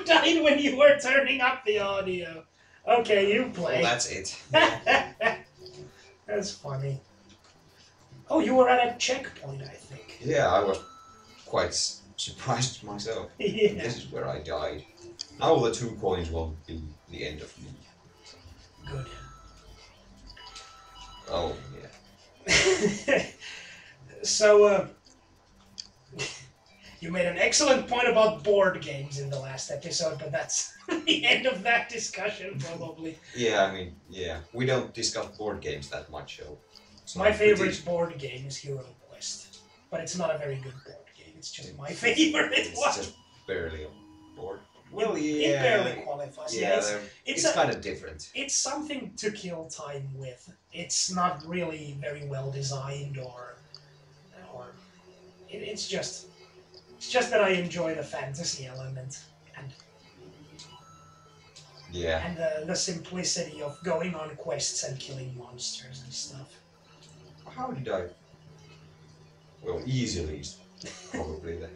died when you were turning up the audio. Okay, you play. Well, that's it. That's funny. Oh, you were at a checkpoint, I think. Yeah, I was quite surprised myself. Yeah. This is where I died. Now the 2 coins won't be the end of me. Good. Oh, yeah. So, you made an excellent point about board games in the last episode, but that's the end of that discussion, probably. Yeah, I mean, yeah. We don't discuss board games that much, so My favorite board game is Hero Quest, but it's not a very good board game. It's just my favorite It's one. just barely a board. Well, It yeah. barely qualifies. Yeah, it's kind of different. It's something to kill time with. It's not really very well designed, or it's just that I enjoy the fantasy element and the simplicity of going on quests and killing monsters and stuff. How did I? Well, easily, probably that.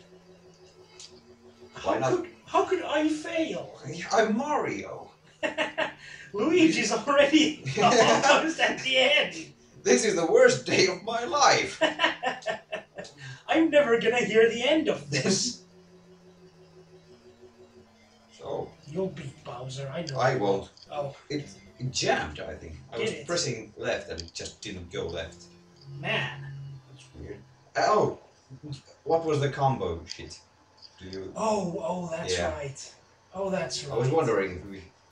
Why not? How could I fail? I'm Mario. Luigi's already almost at the end. This is the worst day of my life. I'm never gonna hear the end of this. So You'll beat Bowser, I know. I won't. Oh, It jammed, I think. I was Did it? pressing left and it just didn't go left. man. That's weird. Oh, what was the combo shit? Do you? Oh, that's Yeah. right. Oh, that's right. I was wondering if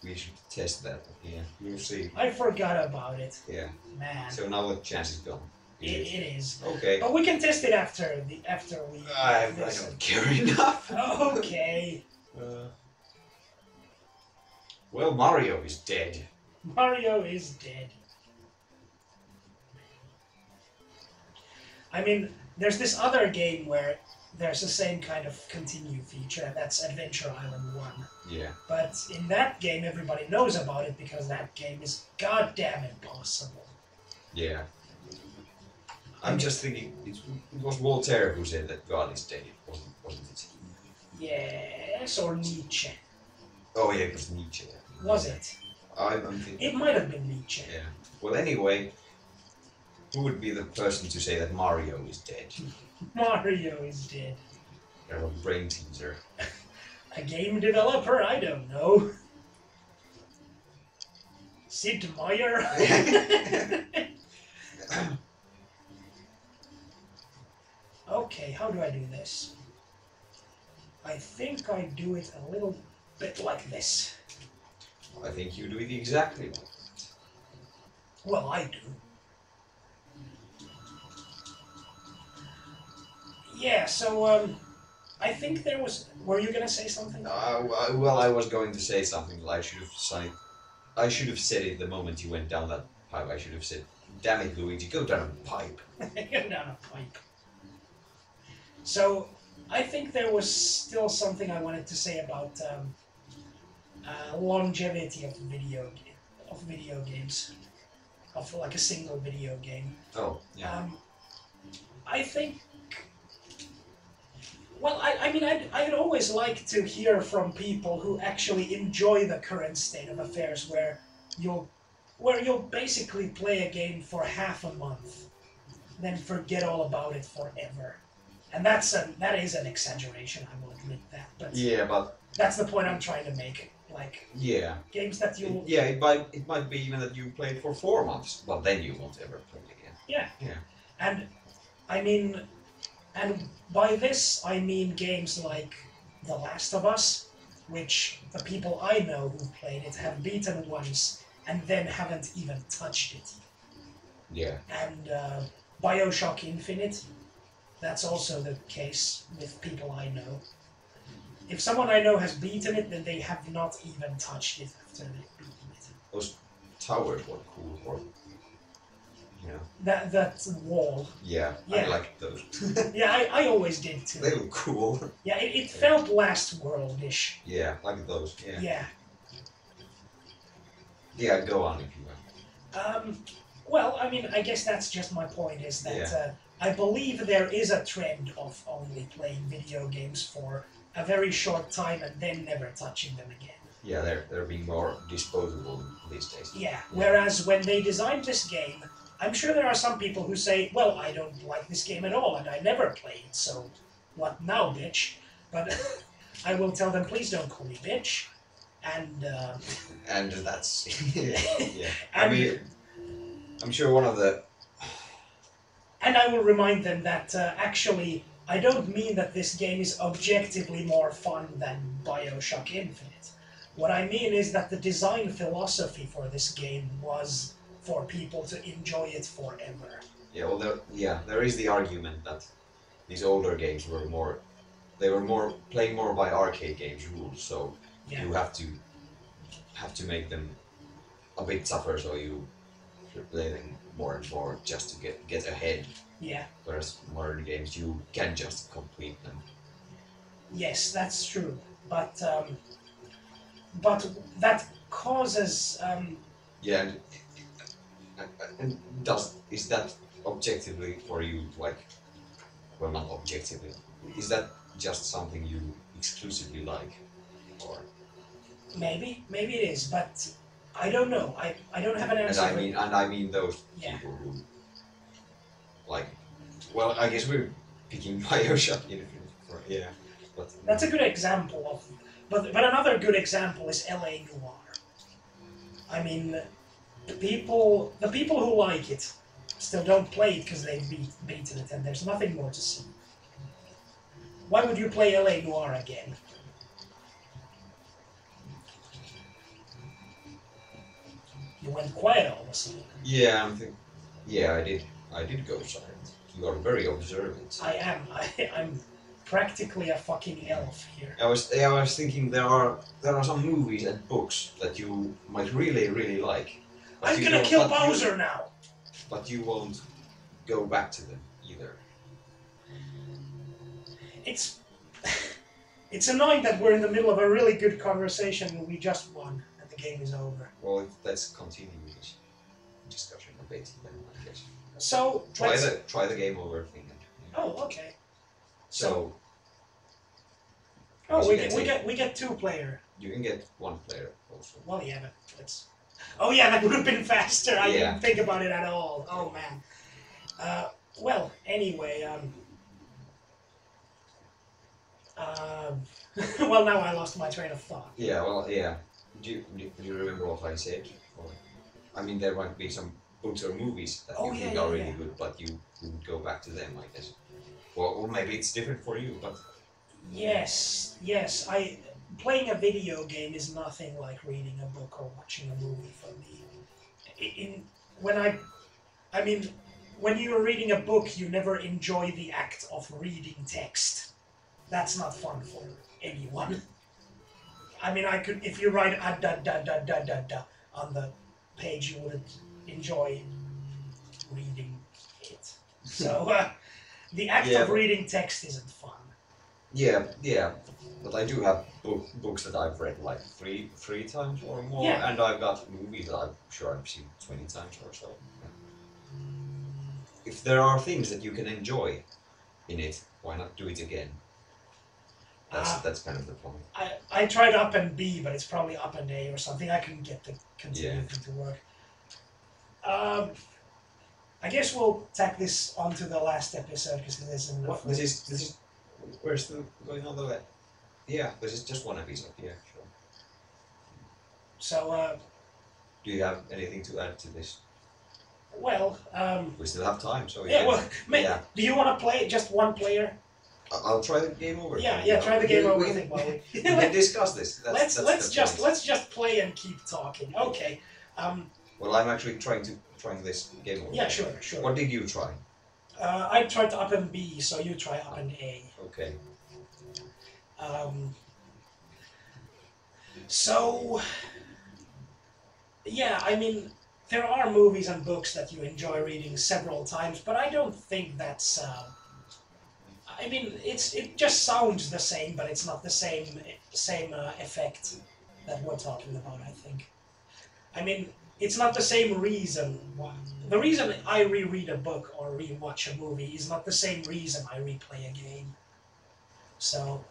we should test that. Yeah, we'll see. I forgot about it. Yeah. Man. So now the chance is gone. It is. Okay. But we can test it after we. I don't care enough. Okay. Well, Mario is dead. Mario is dead. I mean, there's this other game where there's the same kind of continue feature, and that's Adventure Island 1. Yeah. But in that game, everybody knows about it because that game is goddamn impossible. Yeah. I'm just thinking, it was Voltaire who said that God is dead, wasn't it? Yes, or Nietzsche. Oh yeah, it was Nietzsche. Was it? I'm thinking. It might have been Nietzsche. Yeah. Well, anyway, who would be the person to say that Mario is dead? Mario is dead. They're a brain teaser. A game developer? I don't know. Sid Meier? Okay, how do I do this? I think I do it a little bit like this. I think you do it exactly like that. Well, I do. Yeah, so, I think there was... Were you gonna say something? Well, I was going to say something. I should have said it the moment you went down that pipe. I should have said, "Damn it, Luigi, go down a pipe." Go down a pipe. So, I think there was still something I wanted to say about longevity of video games, of like a single video game. Oh, yeah. I think. Well, I mean, I'd always like to hear from people who actually enjoy the current state of affairs, where you'll basically play a game for half a month, then forget all about it forever. And that is an exaggeration, I will admit that. But Yeah, but that's the point I'm trying to make. Like, yeah, games that you... it might be even that you played for 4 months, but then you won't ever play it again. Yeah. Yeah. And, I mean... And by this, I mean games like The Last of Us, which the people I know who've played it have beaten once, and then haven't even touched it. Yeah. And Bioshock Infinite, that's also the case with people I know. If someone I know has beaten it, then they have not even touched it after they've beaten it. Those towers were cool, or yeah. That wall. Yeah, Yeah. I like those. Yeah, I always did too. They look cool. Yeah, it felt Last World-ish. Yeah, like those. Yeah. Yeah. Yeah, go on if you want. Well, I mean, I guess that's just my point, is that I believe there is a trend of only playing video games for a very short time and then never touching them again. Yeah, they're being more disposable these days. Yeah, whereas when they designed this game, I'm sure there are some people who say, well, I don't like this game at all and I never play it, so what now, bitch? But I will tell them, please don't call me bitch. And And that's yeah. I and, mean, I'm sure one of the and I will remind them that actually, I don't mean that this game is objectively more fun than BioShock Infinite. What I mean is that the design philosophy for this game was for people to enjoy it forever. yeah. Well, there is the argument that these older games were more playing more by arcade games rules, so Yeah. you have to make them a bit tougher, so you play them more and more just to get ahead. Yeah. Whereas modern games, you can just complete them. Yes, that's true. But that causes Yeah, and is that objectively for you, like, well, not objectively, is that just something you exclusively like, or? maybe it is, but I don't know. I don't have an answer. And I mean those Yeah. people who, like, well, I guess we're picking BioShock Infinite for, yeah, but That's a good example of, but another good example is LA Noir. I mean, the people who like it still don't play it because they've beaten it, and there's nothing more to see. Why would you play LA Noir again? You went quiet all of a sudden. yeah, I did go silent. You are very observant. I am. I'm practically a fucking elf here. I was thinking there are some movies and books that you might really like. but I'm you gonna don't- kill but you- Bowser now! But you won't go back to them either. It's it's annoying that we're in the middle of a really good conversation and we just won and the game is over. Well, let's continue this discussion a bit then, I guess. So Try the game over thing. Oh, okay. So Oh, you can we get 2-player. you can get one player also. Well, yeah, but let's. Oh yeah, that would have been faster. I Yeah. didn't think about it at all. Oh man. Well, anyway, well, now I lost my train of thought. Yeah, well, yeah. Do you remember what I said? Or, I mean, there might be some books or movies that you think are really good, but you would go back to them, I guess. Well, or maybe it's different for you, but Yes. Playing a video game is nothing like reading a book or watching a movie for me. When you're reading a book, you never enjoy the act of reading text. That's not fun for anyone. I mean, if you write da da da da da da on the page, you wouldn't enjoy reading it. So the act of reading text isn't fun. yeah. But I do have books that I've read like three times or more, Yeah. and I've got movies that I'm sure I've seen 20 times or so. If there are things that you can enjoy in it, why not do it again? That's kind of the point. I tried up and B, but it's probably up and A or something. I couldn't get the continue thing to work. I guess we'll tack this onto the last episode because it isn't enough. This is we're still going on the way. Yeah, this is just one episode. Yeah, sure. So, Do you have anything to add to this? well, We still have time, so yeah. Well, yeah. do you want to play just one player? I'll try the game over. Yeah. Try the game over. We Thing while we. we can discuss this. let's the point. just play and keep talking. Okay. Well, I'm actually trying this game over. Yeah. Sure. What did you try? I tried up and B, so you try up and A. Okay. So, yeah, I mean, there are movies and books that you enjoy reading several times, but I don't think that's. I mean, it just sounds the same, but it's not the same effect that we're talking about. I think. I mean, it's not the same reason. The reason I reread a book or rewatch a movie is not the same reason I replay a game. So,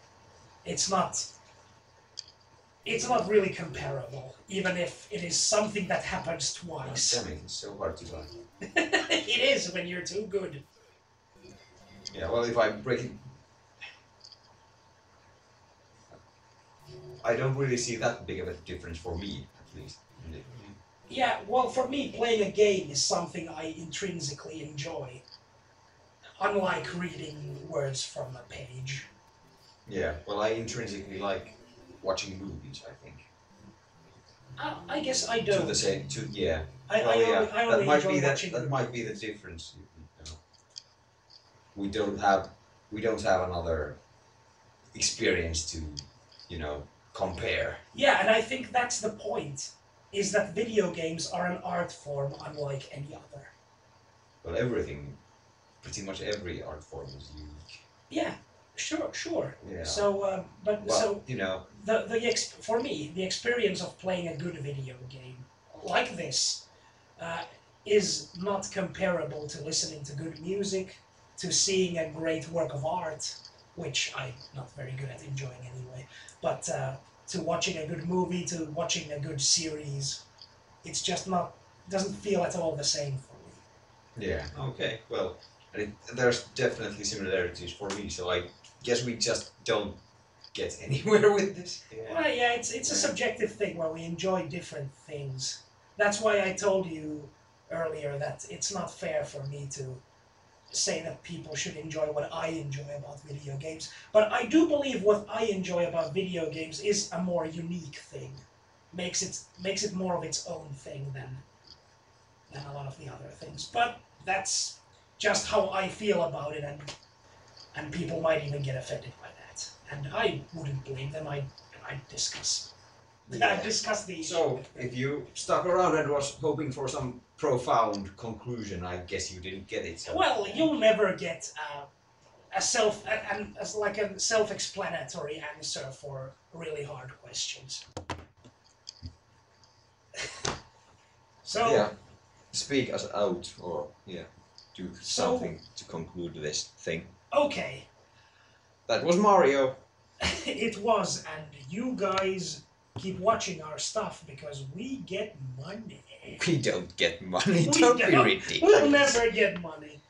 it's not really comparable, even if it is something that happens twice. Damn it, it's so hard to like. It is when you're too good. Yeah, well, if I break it, I don't really see that big of a difference for me, at least. Yeah, well, for me, playing a game is something I intrinsically enjoy, unlike reading words from a page. Yeah, well, I intrinsically like watching movies, I think. I guess I don't. To the same, yeah. I only that might enjoy be watching that might be the difference. We don't have another experience to, compare. Yeah, and I think that's the point, is that video games are an art form unlike any other. Well, pretty much every art form is unique. Yeah, sure. Yeah. So, Well, for me, the experience of playing a good video game like this is not comparable to listening to good music, to seeing a great work of art, which I'm not very good at enjoying anyway, but to watching a good movie, to watching a good series. It's just doesn't feel at all the same for me. Yeah, okay, well, there's definitely similarities for me, so I guess we just don't get anywhere with this. Yeah. Well, yeah, it's a subjective thing where we enjoy different things. That's why I told you earlier that it's not fair for me to say that people should enjoy what I enjoy about video games. But I do believe what I enjoy about video games is a more unique thing. Makes it more of its own thing than a lot of the other things. But that's just how I feel about it, and people might even get offended by that. And I wouldn't blame them. I'd discuss. Yeah. I'd discuss the issue. So, if you stuck around and was hoping for some profound conclusion, I guess you didn't get it. So. Well, you'll never get a self-explanatory answer for really hard questions. So yeah, speak us out, or do something to conclude this thing. Okay. That was Mario. It was, and you guys keep watching our stuff because we get money. We don't get money. We Don't be don't. ridiculous. We'll never get money.